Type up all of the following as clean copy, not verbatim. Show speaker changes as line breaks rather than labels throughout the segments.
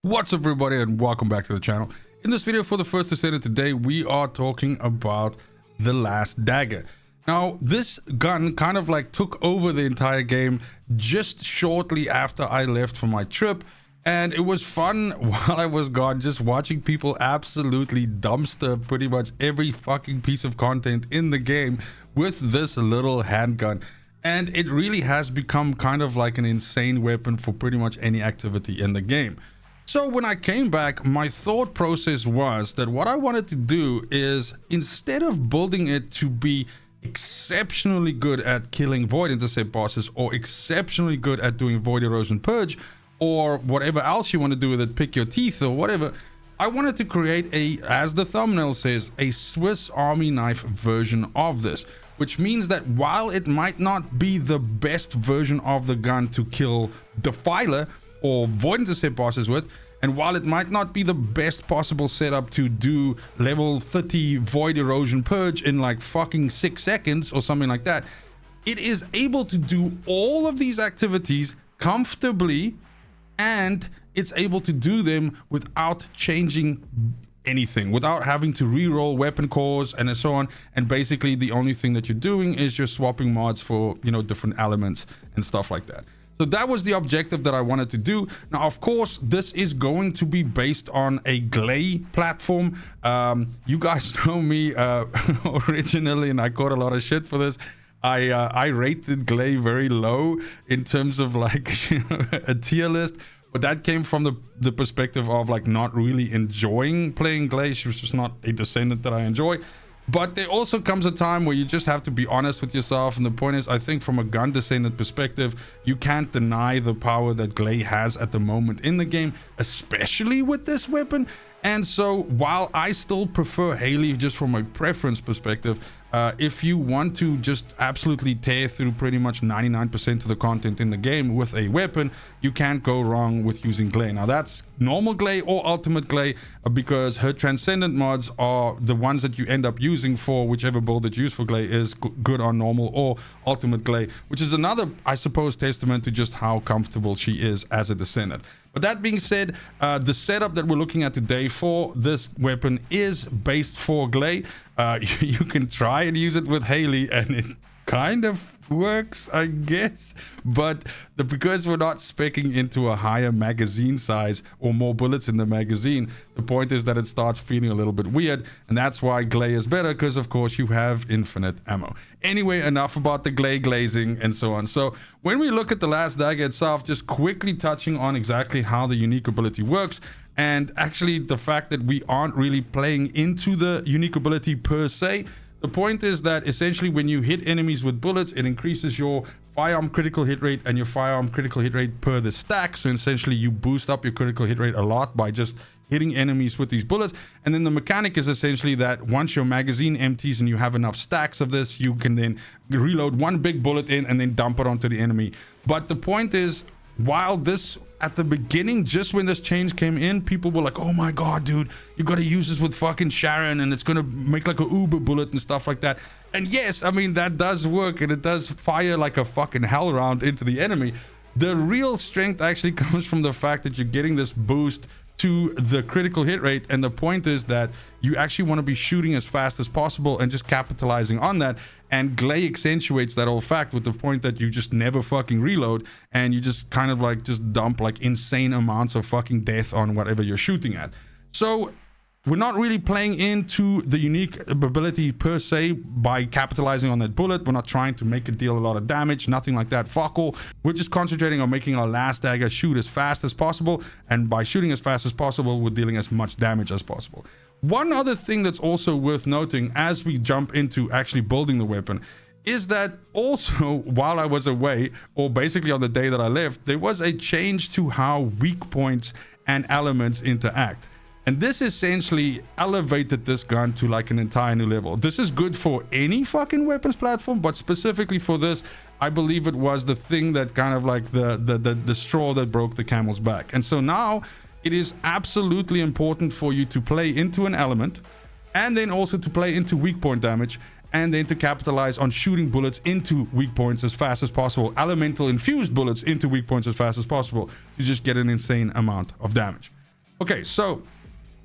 What's up everybody and welcome back to the channel. In this video for the First Descendant today, we are talking about the last Dagger. Now this gun kind of like took over the entire game just shortly after I left for my trip, and it was fun while I was gone just watching people absolutely dumpster pretty much every fucking piece of content in the game with this little handgun. And it really has become kind of like an insane weapon for pretty much any activity in the game. So when I came back, my thought process was that what I wanted to do is, instead of building it to be exceptionally good at killing void intercept bosses or exceptionally good at doing void erosion purge or whatever else you want to do with it, pick your teeth or whatever, I wanted to create a, as the thumbnail says, a Swiss Army knife version of this. Which means that while it might not be the best version of the gun to kill Defiler or void intercept bosses with, and while it might not be the best possible setup to do level 30 void erosion purge in like fucking 6 seconds or something like that, it is able to do all of these activities comfortably, and it's able to do them without changing anything, without having to re-roll weapon cores and so on. And basically the only thing that you're doing is you're swapping mods for, you know, different elements and stuff like that. So that was the objective that I wanted to do. Now, of course, this is going to be based on a GunGley platform. You guys know me originally, and I caught a lot of shit for this. I rated GunGley very low in terms of like, you know, a tier list. But that came from the perspective of like not really enjoying playing GunGley. She was just not a Descendant that I enjoy. But there also comes a time where you just have to be honest with yourself. And the point is, I think from a gun Descendant perspective, you can't deny the power that GunGley has at the moment in the game, especially with this weapon. And so while I still prefer Haley just from a preference perspective, if you want to just absolutely tear through pretty much 99% of the content in the game with a weapon, you can't go wrong with using GunGley. Now that's normal GunGley or ultimate GunGley, because her transcendent mods are the ones that you end up using for whichever build that you use for GunGley is good on normal or ultimate GunGley, which is another, I suppose, testament to just how comfortable she is as a Descendant. But that being said, the setup that we're looking at today for this weapon is based for GunGley. You can try and use it with Haley and it kind of works, I guess, but because we're not speccing into a higher magazine size or more bullets in the magazine, the point is that it starts feeling a little bit weird, and that's why GunGley is better, because of course you have infinite ammo. Anyway, enough about the GunGley glazing and so on. So when we look at the last Dagger itself, just quickly touching on exactly how the unique ability works, and actually the fact that we aren't really playing into the unique ability per se. The point is that essentially when you hit enemies with bullets, it increases your firearm critical hit rate and your firearm critical hit rate per the stack. So essentially you boost up your critical hit rate a lot by just hitting enemies with these bullets. And then the mechanic is essentially that once your magazine empties and you have enough stacks of this, you can then reload one big bullet in and then dump it onto the enemy. But the point is, while this at the beginning, just when this change came in, people were like, oh my god, dude, you gotta use this with fucking Sharon and it's gonna make like a uber bullet and stuff like that. And yes, I mean, that does work and it does fire like a fucking hell round into the enemy. The real strength actually comes from the fact that you're getting this boost to the critical hit rate, and the point is that you actually want to be shooting as fast as possible and just capitalizing on that. And GunGley accentuates that whole fact with the point that you just never fucking reload, and you just kind of like just dump like insane amounts of fucking death on whatever you're shooting at. So we're not really playing into the unique ability per se by capitalizing on that bullet. We're not trying to make it deal a lot of damage, nothing like that. Fuck all. We're just concentrating on making our last Dagger shoot as fast as possible, and by shooting as fast as possible, we're dealing as much damage as possible. One other thing that's also worth noting as we jump into actually building the weapon is that also while I was away, or basically on the day that I left, there was a change to how weak points and elements interact. And this essentially elevated this gun to like an entire new level. This is good for any fucking weapons platform, but specifically for this, I believe it was the thing that kind of like the straw that broke the camel's back. And so now it is absolutely important for you to play into an element, and then also to play into weak point damage, and then to capitalize on shooting bullets into weak points as fast as possible, elemental infused bullets into weak points as fast as possible, to just get an insane amount of damage. Okay, so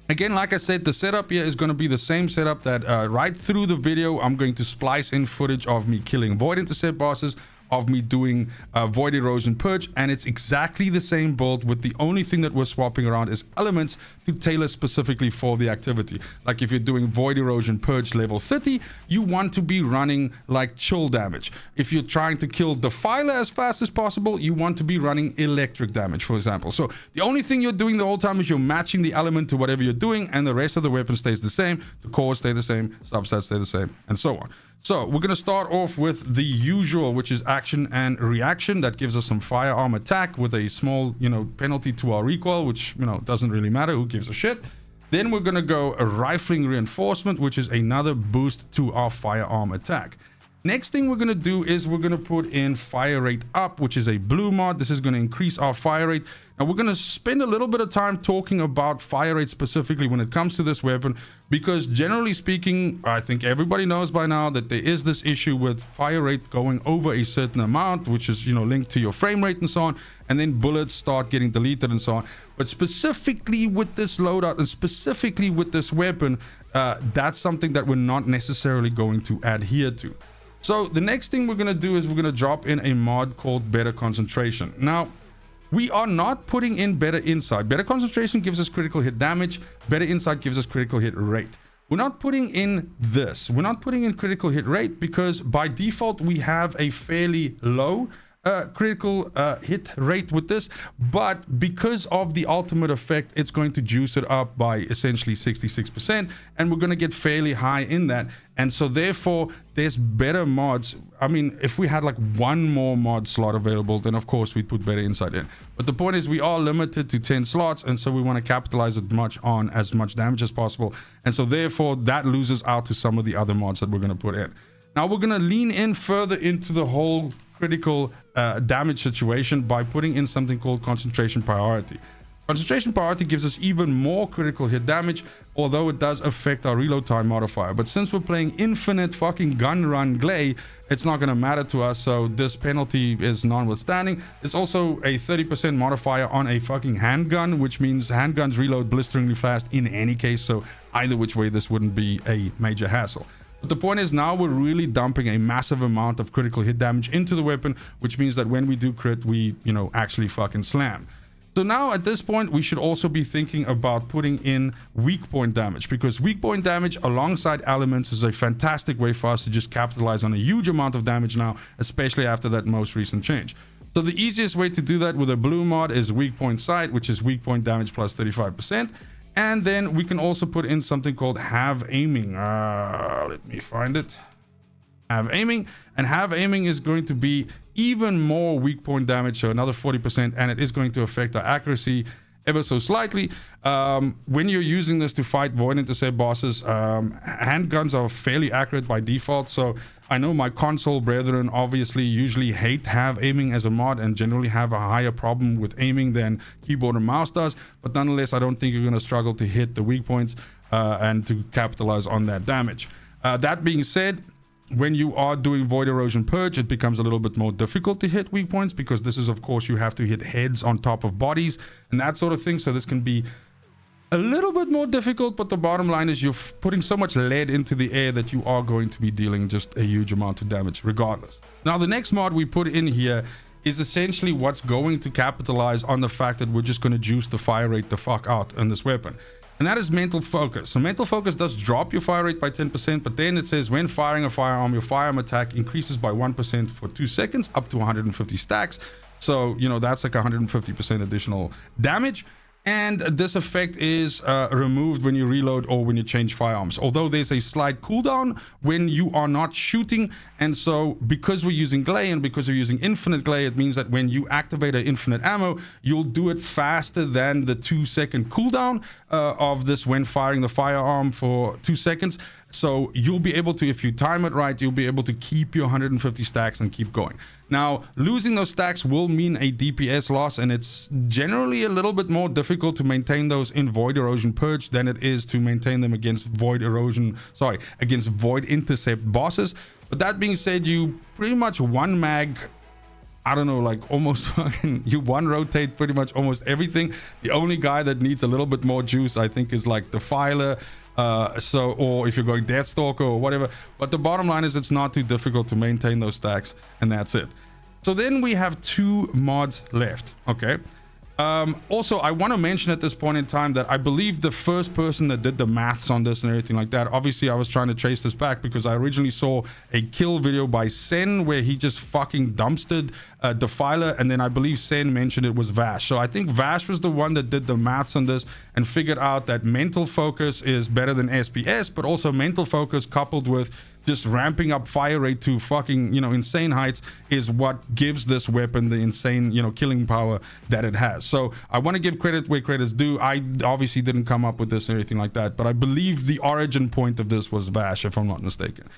again, like I said, the setup here is going to be the same setup that right through the video, I'm going to splice in footage of me killing void intercept bosses, of me doing void erosion purge, and it's exactly the same build, with the only thing that we're swapping around is elements to tailor specifically for the activity. Like if you're doing void erosion purge level 30, you want to be running like chill damage. If you're trying to kill defiler as fast as possible, you want to be running electric damage, for example. So the only thing you're doing the whole time is you're matching the element to whatever you're doing, and the rest of the weapon stays the same. The cores stay the same, substats stay the same, and so on. So we're going to start off with the usual, which is action and reaction. That gives us some firearm attack with a small, penalty to our recoil, which, doesn't really matter. Who gives a shit? Then we're going to go a rifling reinforcement, which is another boost to our firearm attack. Next thing we're going to do is we're going to put in fire rate up, which is a blue mod. This is going to increase our fire rate. Now we're going to spend a little bit of time talking about fire rate specifically when it comes to this weapon, because generally speaking, I think everybody knows by now that there is this issue with fire rate going over a certain amount, which is, linked to your frame rate and so on, and then bullets start getting deleted and so on. But specifically with this loadout and specifically with this weapon, that's something that we're not necessarily going to adhere to. So the next thing we're going to do is we're going to drop in a mod called Better Concentration. Now, we are not putting in Better Insight. Better Concentration gives us critical hit damage. Better Insight gives us critical hit rate. We're not putting in this. We're not putting in critical hit rate because by default, we have a fairly low critical hit rate with this, but because of the ultimate effect, it's going to juice it up by essentially 66%, and we're going to get fairly high in that. And so therefore there's better mods. I mean, if we had like one more mod slot available, then of course we'd put Better Insight in, but the point is we are limited to 10 slots, and so we want to capitalize as much damage as possible, and so therefore that loses out to some of the other mods that we're going to put in. Now we're going to lean in further into the whole critical damage situation by putting in something called concentration priority. Concentration priority gives us even more critical hit damage, although it does affect our reload time modifier. But since we're playing infinite fucking gun run glay, it's not going to matter to us, so this penalty is notwithstanding. It's also a 30% modifier on a fucking handgun, which means handguns reload blisteringly fast in any case, so either which way this wouldn't be a major hassle. But the point is now we're really dumping a massive amount of critical hit damage into the weapon, which means that when we do crit, we, actually fucking slam. So now at this point, we should also be thinking about putting in weak point damage, because weak point damage alongside elements is a fantastic way for us to just capitalize on a huge amount of damage now, especially after that most recent change. So the easiest way to do that with a blue mod is weak point sight, which is weak point damage plus 35%. And then we can also put in something called have aiming. Let me find it. Have aiming. And have aiming is going to be even more weak point damage, so another 40%, and it is going to affect our accuracy ever so slightly. When you're using this to fight void intercept bosses, handguns are fairly accurate by default, so I know my console brethren obviously usually hate have aiming as a mod and generally have a higher problem with aiming than keyboard and mouse does, but nonetheless I don't think you're going to struggle to hit the weak points and to capitalize on that damage. That being said, when you are doing void erosion purge, it becomes a little bit more difficult to hit weak points, because this is, of course, you have to hit heads on top of bodies and that sort of thing, so this can be a little bit more difficult, but the bottom line is you're putting so much lead into the air that you are going to be dealing just a huge amount of damage regardless. Now the next mod we put in here is essentially what's going to capitalize on the fact that we're just going to juice the fire rate the fuck out in this weapon, and that is mental focus. So mental focus does drop your fire rate by 10%, but then it says when firing a firearm, your firearm attack increases by 1% for 2 seconds up to 150 stacks. So that's like 150% additional damage. And this effect is removed when you reload or when you change firearms, although there's a slight cooldown when you are not shooting. And so because we're using glay and because we're using infinite glay, it means that when you activate an infinite ammo, you'll do it faster than the 2-second cooldown of this when firing the firearm for 2 seconds. So you'll be able to, if you time it right, you'll be able to keep your 150 stacks and keep going. Now, losing those stacks will mean a DPS loss, and it's generally a little bit more difficult to maintain those in void erosion purge than it is to maintain them against void intercept bosses. But that being said, you pretty much one mag I don't know, like almost fucking, you one rotate pretty much almost everything. The only guy that needs a little bit more juice, I think, is like Defiler, or if you're going Deathstalker or whatever. But the bottom line is it's not too difficult to maintain those stacks, and that's it. So then we have 2 mods left. Okay. Also, I want to mention at this point in time that I believe the first person that did the maths on this and everything like that, obviously I was trying to trace this back because I originally saw a kill video by Sen where he just fucking dumpstered Defiler, and then I believe Sen mentioned it was Vash. So I think Vash was the one that did the maths on this and figured out that mental focus is better than SPS, but also mental focus coupled with just ramping up fire rate to fucking, you know, insane heights is what gives this weapon the insane, you know, killing power that it has. So I want to give credit where credit's due. I obviously didn't come up with this or anything like that, but I believe the origin point of this was Vash, if I'm not mistaken.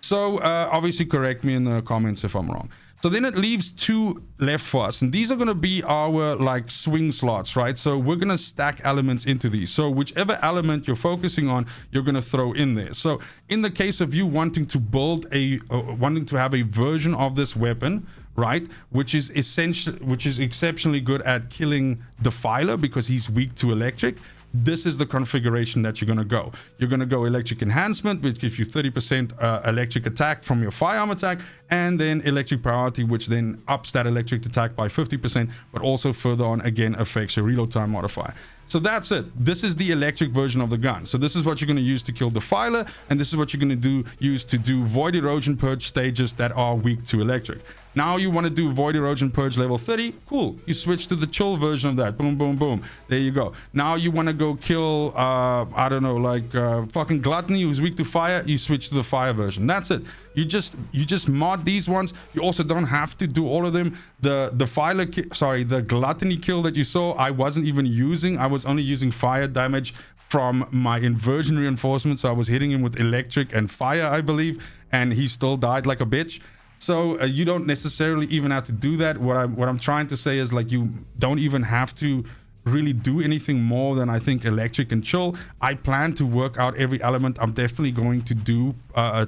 So obviously correct me in the comments if I'm wrong. So then it leaves 2 left for us, and these are going to be our like swing slots, right? So we're going to stack elements into these. So whichever element you're focusing on, you're going to throw in there. So in the case of you wanting to build wanting to have a version of this weapon, right, which is exceptionally good at killing Defiler because he's weak to electric, this is the configuration that you're going to go. You're going to go electric enhancement, which gives you 30% electric attack from your firearm attack, and then electric priority, which then ups that electric attack by 50%, but also further on again affects your reload time modifier. So that's it. This is the electric version of the gun. So this is what you're going to use to kill Defiler, and this is what you're going to use to do Void Erosion Purge stages that are weak to electric. Now you want to do Void Erosion Purge level 30, cool. You switch to the chill version of that. Boom, boom, boom. There you go. Now you want to go kill, I don't know, like fucking Gluttony who's weak to fire, you switch to the fire version. That's it. You just mod these ones. You also don't have to do all of them. The Gluttony kill that you saw, I wasn't even using. I was only using fire damage from my inversion reinforcement. So I was hitting him with electric and fire, I believe, and he still died like a bitch. So you don't necessarily even have to do that. What I'm trying to say is, like, you don't even have to really do anything more than I think electric and chill. I plan to work out every element. I'm definitely going to do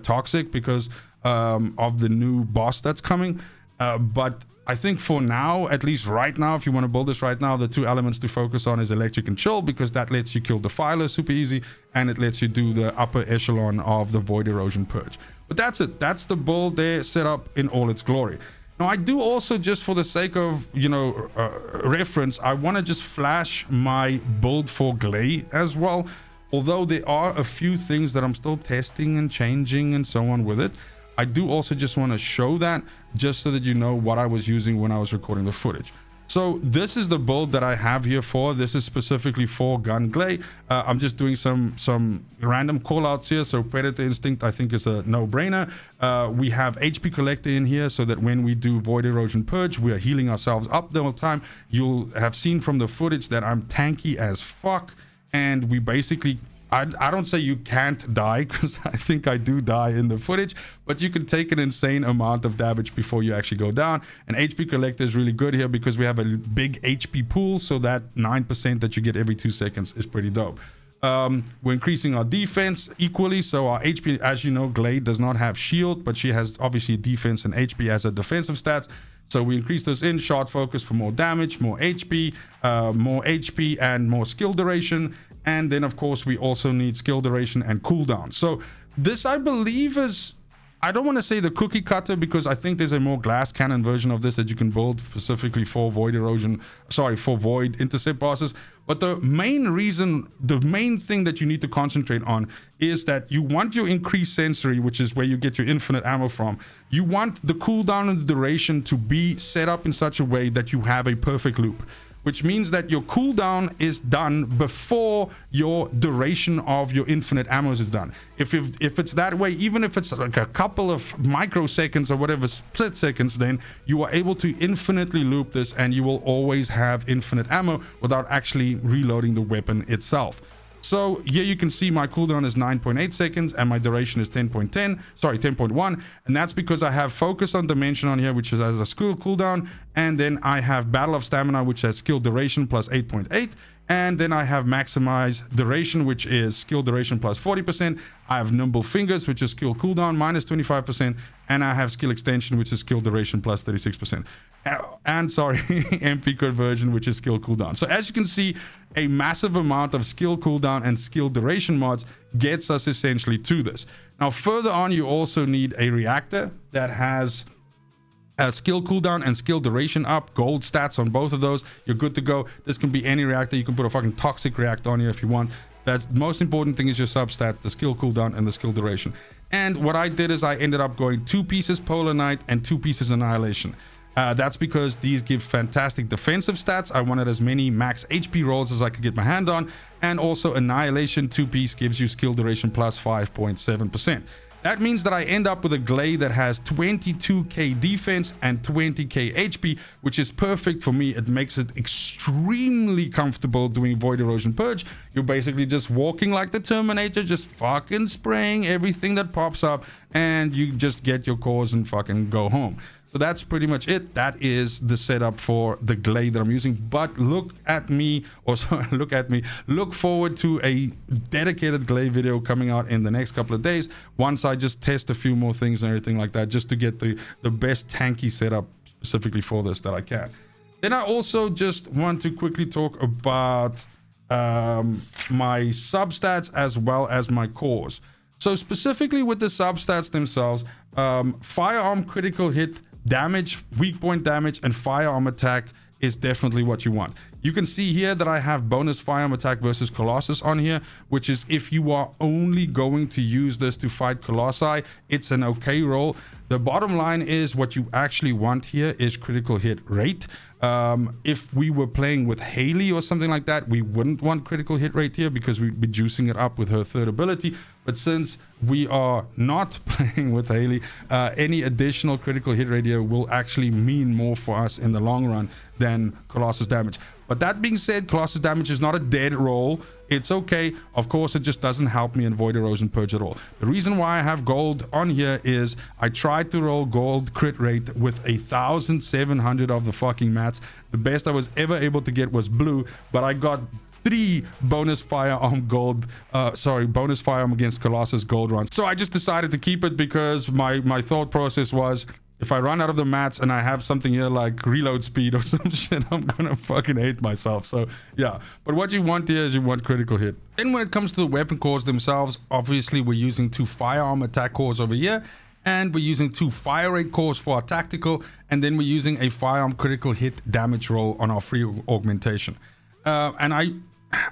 toxic because of the new boss that's coming. But I think for now, at least right now, if you want to build this right now, the 2 elements to focus on is electric and chill, because that lets you kill Defiler super easy, and it lets you do the upper echelon of the Void Erosion Purge. But that's it. That's the build there set up in all its glory. Now, I do also, just for the sake of, you know, reference, I want to just flash my build for GunGley as well. Although there are a few things that I'm still testing and changing and so on with it, I do also just want to show that, just so that you know what I was using when I was recording the footage. So this is the build that I have here for. This is specifically for GunGley. I'm just doing some random callouts here. So Predator Instinct, I think, is a no-brainer. We have HP Collector in here so that when we do Void Erosion Purge, we are healing ourselves up the whole time. You'll have seen from the footage that I'm tanky as fuck. And we basically... I don't say you can't die, because I think I do die in the footage, but you can take an insane amount of damage before you actually go down. And HP Collector is really good here because we have a big HP pool, so that 9% that you get every 2 seconds is pretty dope. We're increasing our defense equally, so our HP, as you know, Glade does not have shield, but she has obviously defense and HP as a defensive stats. So we increase those in short focus for more damage, more HP, and more skill duration. And then, of course, we also need skill duration and cooldown. So this, I believe, is... I don't want to say the cookie cutter, because I think there's a more glass cannon version of this that you can build specifically for Void Intercept bosses. But the main thing that you need to concentrate on is that you want your increased sensory, which is where you get your infinite ammo from. You want the cooldown and the duration to be set up in such a way that you have a perfect loop, which means that your cooldown is done before your duration of your infinite ammos is done. If it's that way, even if it's like a couple of microseconds or whatever, split seconds, then you are able to infinitely loop this, and you will always have infinite ammo without actually reloading the weapon itself. So here you can see my cooldown is 9.8 seconds and my duration is 10.1, and that's because I have Focus on Dimension on here, which is as a skill cooldown, and then I have Battle of Stamina, which has skill duration plus 8.8, And then I have maximize duration, which is skill duration plus 40%. I have nimble fingers, which is skill cooldown minus 25%. And I have skill extension, which is skill duration plus 36%. And sorry, MP conversion, which is skill cooldown. So as you can see, a massive amount of skill cooldown and skill duration mods gets us essentially to this. Now, further on, you also need a reactor that has skill cooldown and skill duration up, gold stats on both of those. You're good to go. This can be any reactor. You can put a fucking toxic reactor on here if you want. That's the most important thing, is your substats, the skill cooldown and the skill duration. And what I did is I ended up going 2 pieces Polar Knight and 2 pieces Annihilation. That's because these give fantastic defensive stats. I wanted as many max HP rolls as I could get my hand on. And also Annihilation 2-piece gives you skill duration plus 5.7%. That means that I end up with a glade that has 22k defense and 20k HP, which is perfect for me. It makes it extremely comfortable doing Void Erosion Purge. You're basically just walking like the Terminator, just fucking spraying everything that pops up, and you just get your cores and fucking go home. So that's pretty much it. That is the setup for the glade that I'm using. But look at me, or sorry, look forward to a dedicated glade video coming out in the next couple of days, once I just test a few more things and everything like that, just to get the best tanky setup specifically for this that I can. Then I also just want to quickly talk about my substats as well as my cores. So specifically with the substats themselves, firearm critical hit damage, weak point damage, and firearm attack is definitely what you want. You can see here that I have bonus firearm attack versus Colossus on here, which is if you are only going to use this to fight Colossi, it's an okay roll. The bottom line is what you actually want here is critical hit rate. If we were playing with Haley or something like that, we wouldn't want critical hit rate here because we'd be juicing it up with her third ability. But since we are not playing with Haley, any additional critical hit rate here will actually mean more for us in the long run than Colossus damage. But that being said, Colossus damage is not a dead roll. It's okay. Of course, it just doesn't help me in Void Erosion Purge at all. The reason why I have gold on here is I tried to roll gold crit rate with 1,700 of the fucking mats. The best I was ever able to get was blue, but I got 3 bonus firearm gold, bonus firearm against Colossus gold runs. So I just decided to keep it because my thought process was, if I run out of the mats and I have something here like reload speed or some shit, I'm gonna fucking hate myself. So yeah, but what you want here is you want critical hit. Then when it comes to the weapon cores themselves, obviously we're using 2 firearm attack cores over here, and we're using 2 fire rate cores for our tactical, and then we're using a firearm critical hit damage roll on our free augmentation. And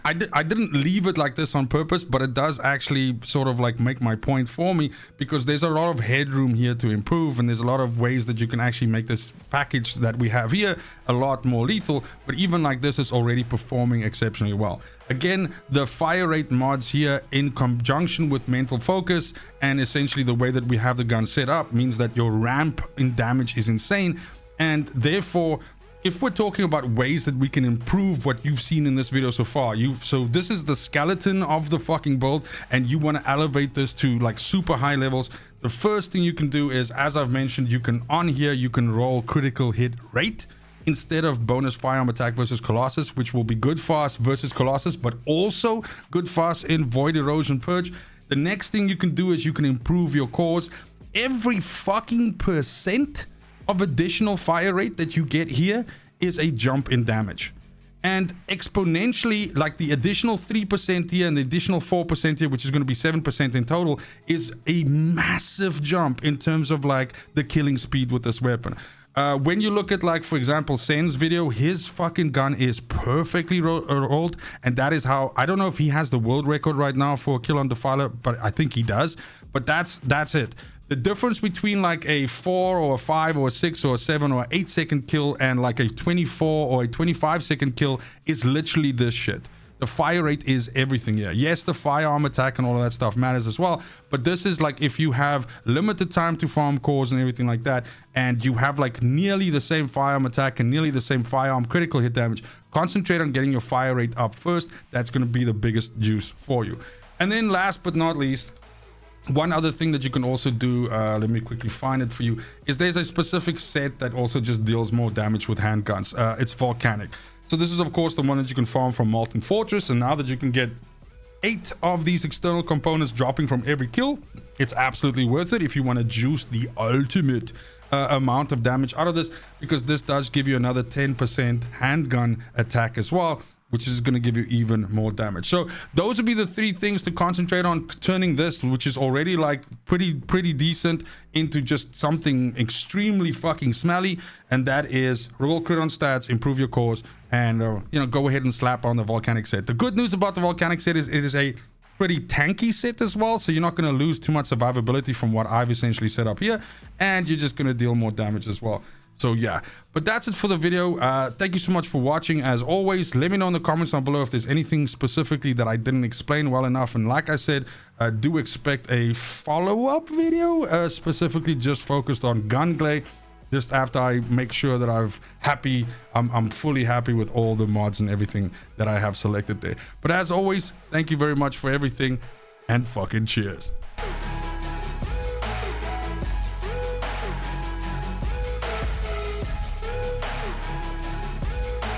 I didn't leave it like this on purpose, but it does actually sort of like make my point for me, because there's a lot of headroom here to improve, and there's a lot of ways that you can actually make this package that we have here a lot more lethal. But even like this, is already performing exceptionally well. Again, the fire rate mods here in conjunction with mental focus and essentially the way that we have the gun set up means that your ramp in damage is insane, and therefore if we're talking about ways that we can improve what you've seen in this video so far, so this is the skeleton of the fucking build, and you want to elevate this to like super high levels. The first thing you can do is, as I've mentioned, you can roll critical hit rate instead of bonus firearm attack versus Colossus, which will be good for us versus Colossus, but also good for us in Void Erosion Purge. The next thing you can do is you can improve your cores. Every fucking percent of additional fire rate that you get here is a jump in damage, and exponentially, like the additional 3% here and the additional 4% here, which is going to be 7% in total, is a massive jump in terms of like the killing speed with this weapon. When you look at, like, for example, Sen's video, his fucking gun is perfectly rolled, and that is how, I don't know if he has the world record right now for a kill on Defiler, but I think he does. But that's it. The difference between like a 4 or a 5 or a 6 or a 7 or 8 second kill and like a 24 or a 25 second kill is literally this shit. The fire rate is everything here. Yes, the firearm attack and all of that stuff matters as well, but this is like if you have limited time to farm cores and everything like that, and you have like nearly the same firearm attack and nearly the same firearm critical hit damage, concentrate on getting your fire rate up first. That's going to be the biggest juice for you. And then last but not least, one other thing that you can also do, let me quickly find it for you, is there's a specific set that also just deals more damage with handguns. It's Volcanic. So this is of course the one that you can farm from Molten Fortress, and now that you can get 8 of these external components dropping from every kill, it's absolutely worth it if you want to juice the ultimate amount of damage out of this, because this does give you another 10% handgun attack as well, which is going to give you even more damage. So those would be the 3 things to concentrate on, turning this, which is already like pretty decent, into just something extremely fucking smelly. And that is roll crit on stats, improve your cores, and you know, go ahead and slap on the volcanic set. The good news about the volcanic set is it is a pretty tanky set as well, so you're not going to lose too much survivability from what I've essentially set up here, and you're just going to deal more damage as well. So yeah, but that's it for the video. Thank you so much for watching. As always, let me know in the comments down below if there's anything specifically that I didn't explain well enough. And like I said, do expect a follow-up video specifically just focused on GunGley, just after I make sure that I'm fully happy with all the mods and everything that I have selected there. But as always, thank you very much for everything, and fucking cheers.